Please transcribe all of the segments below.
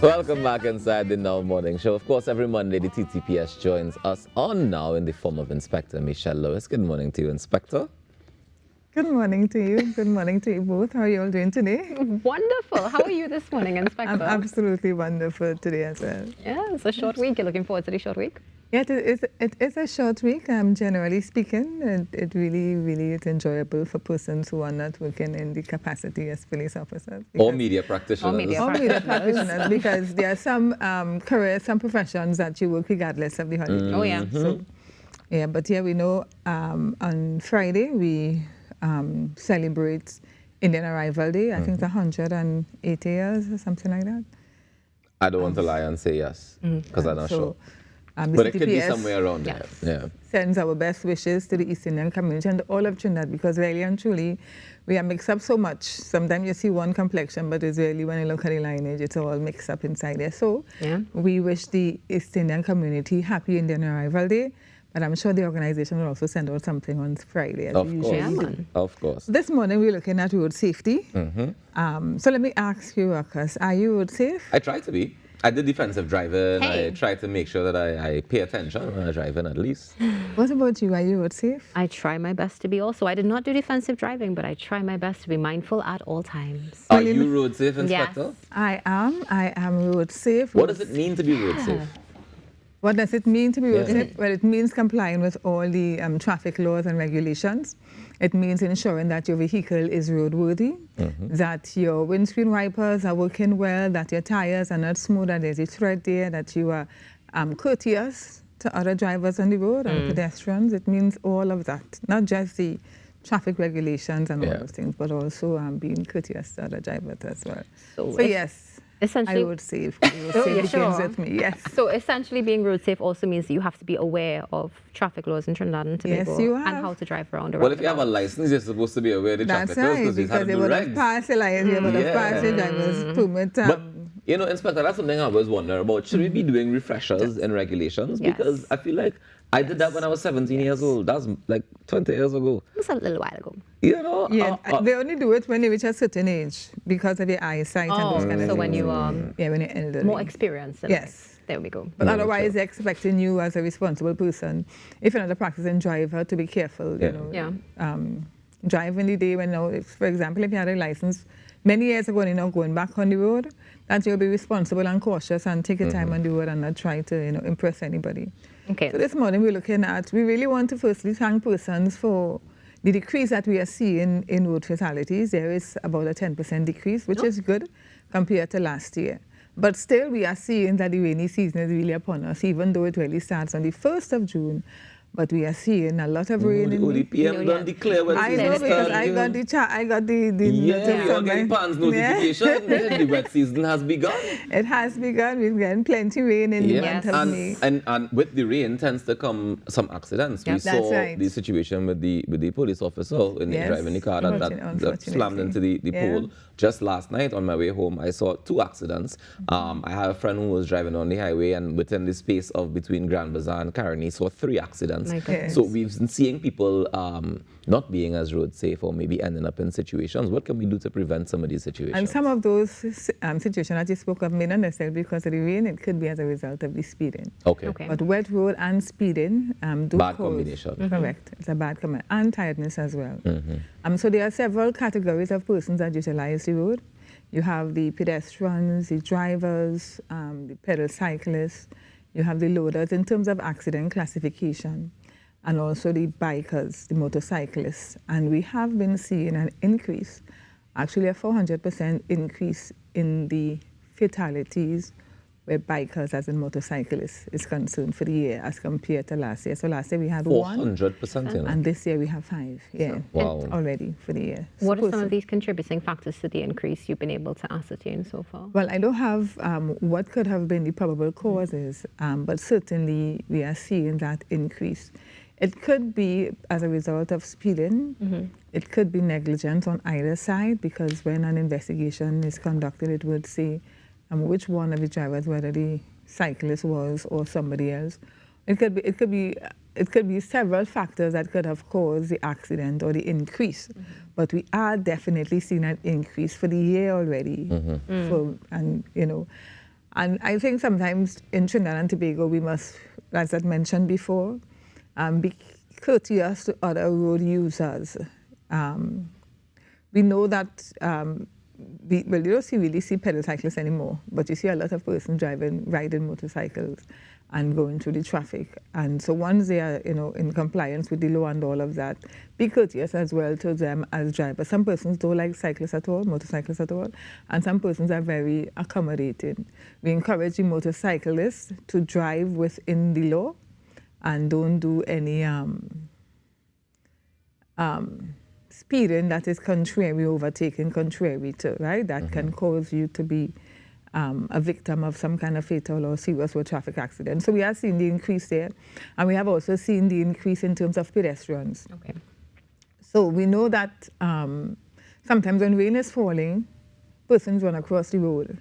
Welcome back inside the Now Morning Show. Of course, every Monday, the TTPS joins us on Now in the form of Inspector Michelle Lewis. Good morning to you, Inspector. Good morning to you. Good morning to you both. How are you all doing today? Wonderful. How are you this morning, Inspector? I'm absolutely wonderful today as well. Yeah, it's a short week. You're looking forward to the short week? Yeah, it is a short week. Generally speaking, it really is enjoyable for persons who are not working in the capacity as police officers. Or media practitioners. Or media practitioners, because there are some careers, some professions that you work regardless of the holiday. Oh, yeah. So, yeah, but yeah, we know on Friday we celebrate Indian Arrival Day. I think it's 180 years or something like that. I don't want to lie and say yes, because I'm not sure. The but it could be TTPS somewhere around there. Yeah. Sends our best wishes to the East Indian community and all of Trinidad, because really and truly, we are mixed up so much. Sometimes you see one complexion, but it's really, when you look at the lineage, it's all mixed up inside there. So we wish the East Indian community happy Indian Arrival Day. But I'm sure the organization will also send out something on Friday, as we usually do. Of course. This morning, we're looking at road safety. So let me ask you, Ruckus, are you road safe? I try to be. I did defensive driving. Hey. I try to make sure that I pay attention when I'm driving, at least. What about you? Are you road safe? I try my best to be also. I did not do defensive driving, but I try my best to be mindful at all times. Are you road safe, Inspector? Yes. I am road safe. What does it mean to be road safe? What does it mean to be road safe? Well, it means complying with all the traffic laws and regulations. It means ensuring that your vehicle is roadworthy, that your windscreen wipers are working well, that your tires are not smooth, that there's a tread there, that you are courteous to other drivers on the road and pedestrians. It means all of that, not just the traffic regulations and all those things, but also being courteous to other drivers as well. So yes. Essentially, I would say begins with me, yes. So essentially being road safe also means that you have to be aware of traffic laws in Trinidad and Tobago. Yes, you have. And how to drive around. Well, if you have a license, you're supposed to be aware of the traffic laws, That's right, because they would have passed the license, they would have passed the driver's permit. But, you know, Inspector, that's something I always wonder about. Should we be doing refreshers in regulations? Yes. Because I feel like I did that when I was 17 years old. That's like 20 years ago. It was a little while ago. You know? They only do it when you reach a certain age because of your eyesight and those kind of things. So when you when you're elderly. more experienced. Yes. There we go. But otherwise, they're expecting you as a responsible person, if you're not a practicing driver, to be careful. You know, driving the day when, for example, if you had a license many years ago and you're not going back on the road, that you'll be responsible and cautious and take your time on the road and not try to, impress anybody. Okay. So this morning we're looking at, we really want to firstly thank persons for the decrease that we are seeing in road fatalities. There is about a 10% decrease, which is good compared to last year. But still, we are seeing that the rainy season is really upon us, even though it really starts on the 1st of June. But we are seeing a lot of rain. The PM don't declare when I know, because I got the notice you're on getting my PAN's notification. The wet season has begun. It has begun. We're getting plenty rain in the month of May. And with the rain tends to come some accidents. We saw the situation with the police officer driving the car that slammed into the pole. Just last night on my way home, I saw 2 accidents. I have a friend who was driving on the highway, and within the space of between Grand Bazaar and Caroni, saw 3 accidents. So we've been seeing people not being as road safe or maybe ending up in situations. What can we do to prevent some of these situations? And some of those situations that you spoke of may not necessarily because of the rain. It could be as a result of the speeding. Okay. But wet road and speeding do bad cause, combination. Correct. It's a bad combination. And tiredness as well. So there are several categories of persons that utilize the road. You have the pedestrians, the drivers, the pedal cyclists. You have the loaders in terms of accident classification, and also the bikers, the motorcyclists. And we have been seeing an increase, actually a 400% increase in the fatalities where bikers, as in motorcyclists, is concerned for the year as compared to last year. So last year we had 400%, and this year we have 5, already for the year. What are some of these contributing factors to the increase you've been able to ascertain so far? Well, I don't have what could have been the probable causes, but certainly we are seeing that increase. It could be as a result of speeding. It could be negligence on either side, because when an investigation is conducted, it would say which one of the drivers, whether the cyclist was or somebody else. It could be several factors that could have caused the accident or the increase. But we are definitely seeing an increase for the year already. And I think sometimes in Trinidad and Tobago, we must, as I mentioned before, be courteous to other road users. We know that you don't really see pedal cyclists anymore, but you see a lot of persons riding motorcycles and going through the traffic. And so once they are, in compliance with the law and all of that, be courteous as well to them as drivers. Some persons don't like cyclists at all, motorcyclists at all, and some persons are very accommodating. We encourage the motorcyclists to drive within the law and don't do any speeding that is contrary, overtaking contrary to, right? That can cause you to be a victim of some kind of fatal or serious road traffic accident. So we are seeing the increase there. And we have also seen the increase in terms of pedestrians. Okay. So we know that sometimes when rain is falling, persons run across the road.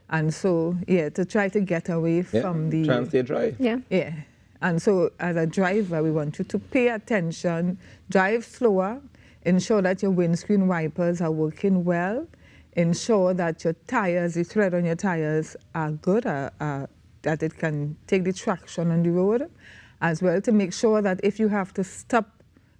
And so, to try to get away from the... Try and stay dry. Yeah. And so as a driver, we want you to pay attention, drive slower, ensure that your windscreen wipers are working well, ensure that your tires, the tread on your tires are good, that it can take the traction on the road, as well to make sure that if you have to stop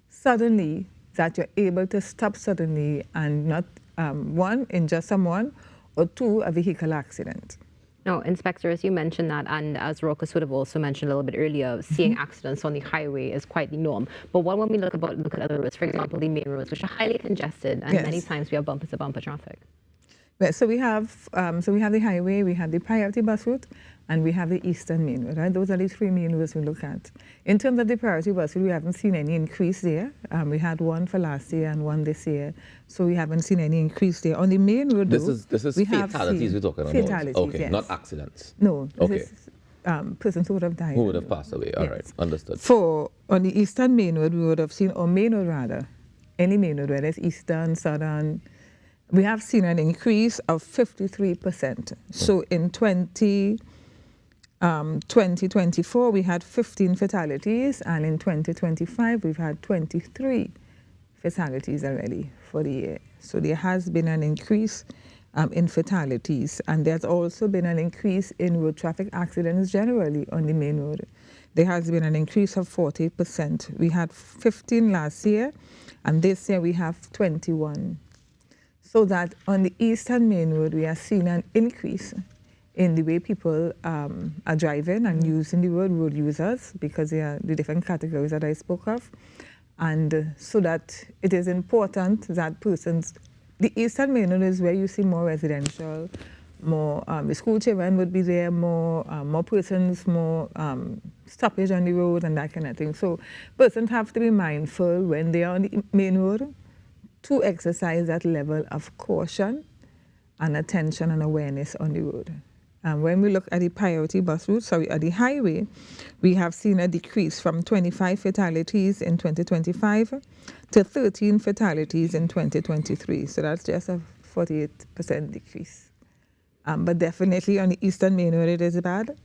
suddenly, that you're able to stop suddenly and not, one, injure someone, or two, a vehicle accident. No, Inspector, as you mentioned that, and as Rokas would have also mentioned a little bit earlier, seeing accidents on the highway is quite the norm. But what when we look at other roads, for example, the main roads, which are highly congested, and many times we have bumper-to-bumper traffic? Well, so we have the highway, we have the priority bus route, and we have the eastern main road, right? Those are the three main roads we look at. In terms of the priority bus route, we haven't seen any increase there. We had one for last year and one this year, so we haven't seen any increase there. On the main road, this is fatalities we're talking about? Fatalities, okay, yes. Not accidents? No, this is persons who would have died. Who would have passed away, all right, understood. On the eastern main road, we would have seen, or main road rather, any main road, whether it's eastern, southern, we have seen an increase of 53%. So in 2024, we had 15 fatalities, and in 2025, we've had 23 fatalities already for the year. So there has been an increase in fatalities, and there's also been an increase in road traffic accidents generally on the main road. There has been an increase of 40%. We had 15 last year, and this year we have 21. So that on the eastern main road, we are seeing an increase in the way people are driving and using the road users, because they are the different categories that I spoke of. And so that it is important that persons, the eastern main road is where you see more residential, more, the school children would be there, more persons, more stoppage on the road and that kind of thing. So persons have to be mindful when they are on the main road to exercise that level of caution and attention and awareness on the road. And when we look at the priority bus route, at the highway, we have seen a decrease from 25 fatalities in 2025 to 13 fatalities in 2023. So that's just a 48% decrease. But definitely on the eastern main road, it is bad.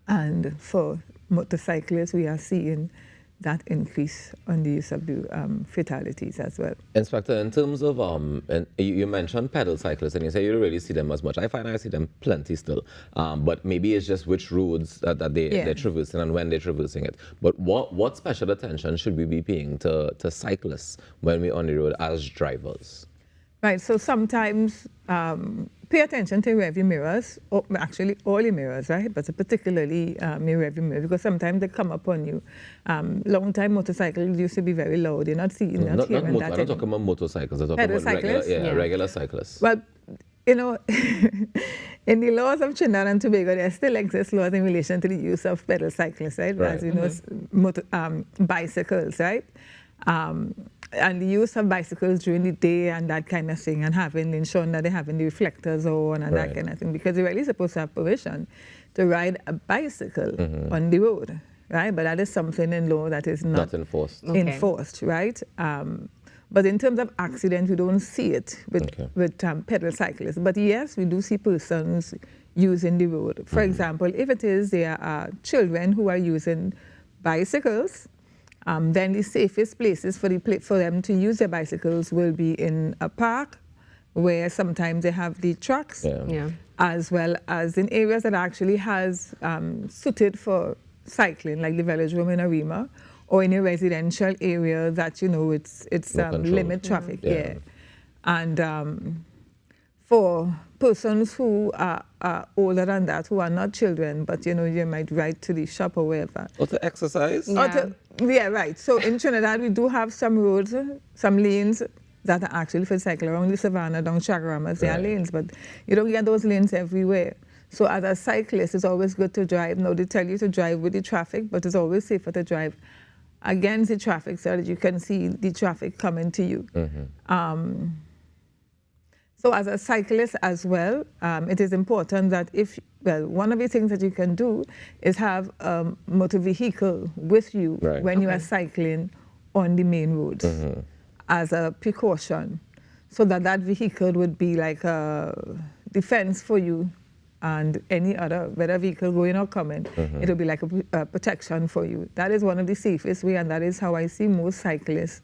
And for motorcyclists, we are seeing that increase on the use of the fatalities as well. Inspector, in terms of, and you mentioned pedal cyclists, and you say you don't really see them as much. I find I see them plenty still, but maybe it's just which roads that they're traversing and when they're traversing it. But what special attention should we be paying to cyclists when we're on the road as drivers? Right, so sometimes pay attention to your rearview mirrors, or actually all your mirrors, right? But particularly your rearview mirror, because sometimes they come upon you. Long time motorcycles used to be very loud. You're not seeing, not hearing that. I'm not talking about motorcycles. I'm talking about regular cyclists. Well, in the laws of Trinidad and Tobago, there still exist laws in relation to the use of pedal cyclists, right? As you know, bicycles, right? And the use of bicycles during the day and that kind of thing, and ensuring that they're having the reflectors on and that kind of thing, because you're really supposed to have permission to ride a bicycle on the road, right? But that is something in law that is not enforced. Right? But in terms of accidents, we don't see it with pedal cyclists. But yes, we do see persons using the road. For example, if it is there are children who are using bicycles, then the safest places for them to use their bicycles will be in a park, where sometimes they have the trucks, as well as in areas that actually has suited for cycling, like the Village Room in Arima, or in a residential area that, it's limit traffic. Yeah. And for persons who are older than that, who are not children, but, you might ride to the shop or wherever. Or to exercise. Yeah, right. So in Trinidad, we do have some roads, some lanes that are actually for cycle around the Savannah, down Chagaramas. There are lanes, but you don't get those lanes everywhere. So as a cyclist, it's always good to drive. Now, they tell you to drive with the traffic, but it's always safer to drive against the traffic so that you can see the traffic coming to you. So as a cyclist as well, it is important that one of the things that you can do is have a motor vehicle with you when you are cycling on the main roads as a precaution, so that vehicle would be like a defense for you and any other, whether vehicle going or coming, it'll be like a protection for you. That is one of the safest way, and that is how I see most cyclists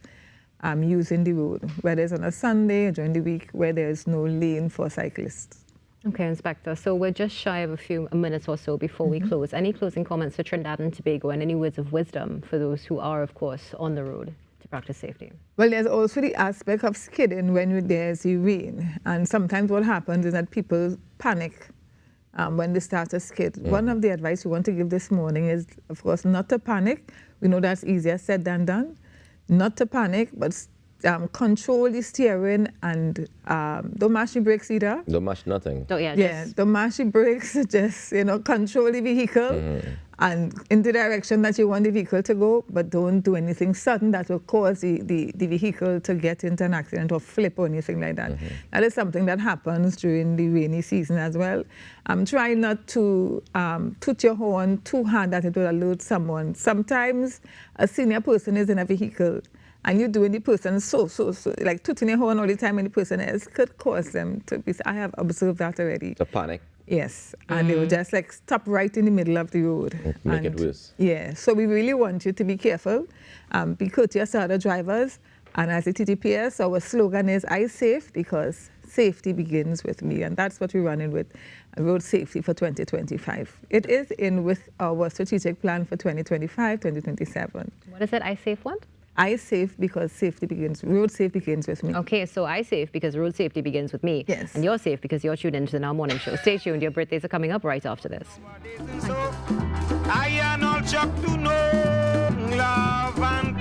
using the road, whether it's on a Sunday or during the week where there's no lane for cyclists. Okay, Inspector, so we're just shy of a few minutes or so before we close. Any closing comments for Trinidad and Tobago, and any words of wisdom for those who are, of course, on the road to practice safety? Well, there's also the aspect of skidding when there's the rain, and sometimes what happens is that people panic when they start to skid. One of the advice we want to give this morning is, of course, not to panic. We know that's easier said than done. Not to panic, but control the steering and don't mash the brakes either. Don't mash nothing. Don't mash the brakes. Just control the vehicle and in the direction that you want the vehicle to go, but don't do anything sudden that will cause the vehicle to get into an accident or flip or anything like that. That is something that happens during the rainy season as well. Try not to toot your horn too hard that it will alert someone. Sometimes a senior person is in a vehicle and you're doing the person so, like tooting your horn all the time, and the person else could cause them to be, I have observed that already. To panic. Yes, and they will just like stop right in the middle of the road. Make it worse. Yeah, so we really want you to be careful, be courteous to other drivers, and as a TTPS, our slogan is I Safe, because safety begins with me, and that's what we're running with, road safety for 2025. It is in with our strategic plan for 2025, 2027. What is it, I Safe what? I Safe because road safety begins with me. Okay, so I Safe because road safety begins with me. Yes. And you're safe because you're tuned into the Now Morning Show. Stay tuned, your birthdays are coming up right after this. I am all shocked to know love and